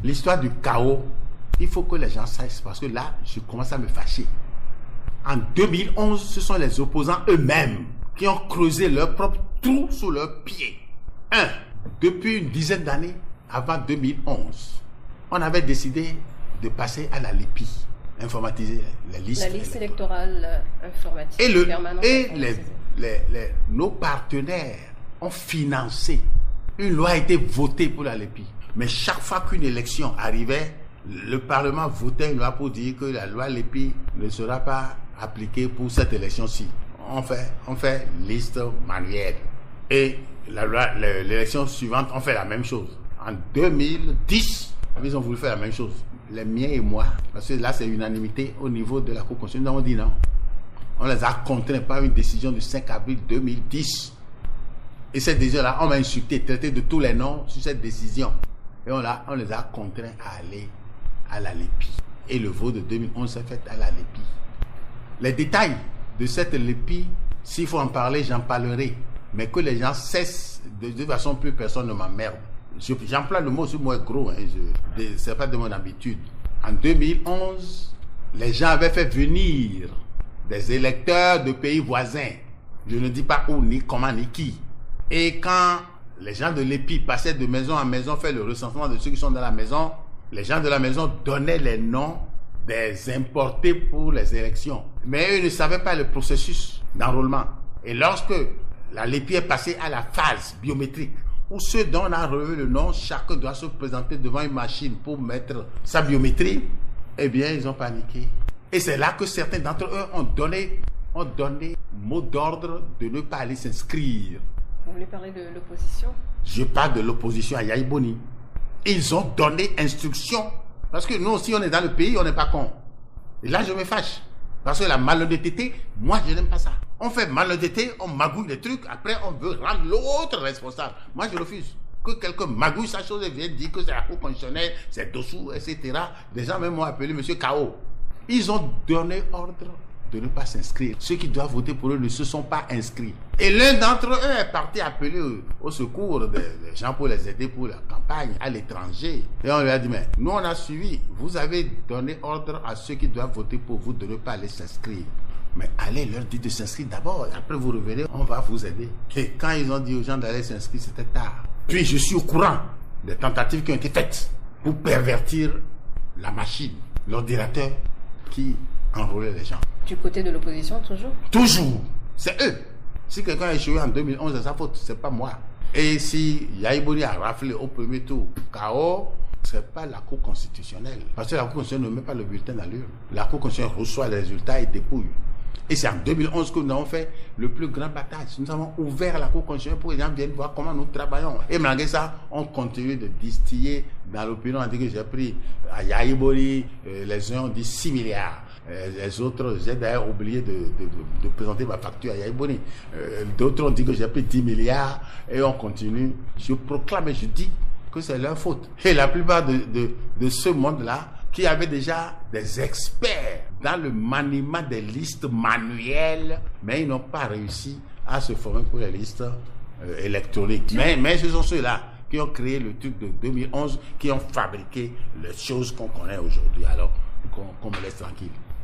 l'histoire du chaos, il faut que les gens sachent, parce que là, je commence à me fâcher. En 2011, ce sont les opposants eux-mêmes qui ont creusé leur propre trou sous leurs pieds. Depuis une dizaine d'années, avant 2011, on avait décidé de passer à la LEPI, informatiser les listes. La liste électorale informatique. Nos partenaires ont financé. Une loi a été votée pour la LEPI. Mais chaque fois qu'une élection arrivait, le Parlement votait une loi pour dire que la loi LEPI ne sera pas appliquée pour cette élection-ci. On fait liste manuelle. Et l'élection suivante, on fait la même chose. En 2010, ils ont voulu faire la même chose. Les miens et moi, parce que là c'est unanimité au niveau de la Cour constitutionnelle, nous avons dit non. On les a contraints par une décision du 5 avril 2010. Et cette décision-là, on m'a insulté, traité de tous les noms sur cette décision. Et on les a contraints à aller à la LEPI. Et le vote de 2011 s'est fait à la LEPI. Les détails de cette LEPI, s'il faut en parler, j'en parlerai. Mais que les gens cessent, de toute façon, plus personne ne m'emmerde. J'emploie le mot, ce mot est gros, c'est pas de mon habitude. En 2011, les gens avaient fait venir des électeurs de pays voisins. Je ne dis pas où, ni comment, ni qui. Et quand les gens de l'EPI passaient de maison en maison, faire le recensement de ceux qui sont dans la maison, les gens de la maison donnaient les noms des importés pour les élections. Mais eux ne savaient pas le processus d'enrôlement. Et lorsque la LEPI est passée à la phase biométrique, où ceux dont on a relevé le nom, chacun doit se présenter devant une machine pour mettre sa biométrie, eh bien, ils ont paniqué. Et c'est là que certains d'entre eux ont donné mot d'ordre de ne pas aller s'inscrire. Vous voulez parler de l'opposition? Je parle de l'opposition à Yahi Boni. Ils ont donné instruction. Parce que nous aussi, on est dans le pays, on n'est pas con. Et là, je me fâche. Parce que la malhonnêteté, moi, je n'aime pas ça. On fait malhonnêteté, on magouille des trucs, après, on veut rendre l'autre responsable. Moi, je refuse. Que quelqu'un magouille sa chose et vienne dire que c'est la Cour constitutionnelle, c'est Dossou, etc. Des gens même m'ont appelé M. K.O. Ils ont donné ordre de ne pas s'inscrire. Ceux qui doivent voter pour eux ne se sont pas inscrits. Et l'un d'entre eux est parti appeler au secours des gens pour les aider pour la campagne à l'étranger. Et on lui a dit, mais nous on a suivi. Vous avez donné ordre à ceux qui doivent voter pour vous de ne pas aller s'inscrire. Mais allez leur dire de s'inscrire d'abord. Après vous revenez, on va vous aider. Et quand ils ont dit aux gens d'aller s'inscrire, c'était tard. Puis je suis au courant des tentatives qui ont été faites pour pervertir la machine, l'ordinateur qui enrôlait les gens. Du côté de l'opposition, toujours? Toujours. C'est eux. Si quelqu'un a échoué en 2011, c'est sa faute, c'est pas moi. Et si Yahi Boni a raflé au premier tour, KO, ce n'est pas la Cour constitutionnelle. Parce que la Cour constitutionnelle ne met pas le bulletin dans l'urne. La Cour constitutionnelle reçoit les résultats et dépouille. Et c'est en 2011 que nous avons fait le plus grand battage. Nous avons ouvert la Cour constitutionnelle pour que les gens viennent voir comment nous travaillons. Et malgré ça, on continue de distiller dans l'opinion. On dit que j'ai pris à Yahi Boni, les uns ont dit 6 milliards. Les autres, j'ai d'ailleurs oublié de présenter ma facture à Yahi Boni. D'autres ont dit que j'ai pris 10 milliards et on continue. Je proclame et je dis que c'est leur faute. Et la plupart de ce monde-là, qui avait déjà des experts dans le maniement des listes manuelles, mais ils n'ont pas réussi à se former pour les listes électroniques. Mais ce sont ceux-là qui ont créé le truc de 2011, qui ont fabriqué les choses qu'on connaît aujourd'hui. Alors, qu'on me laisse tranquille.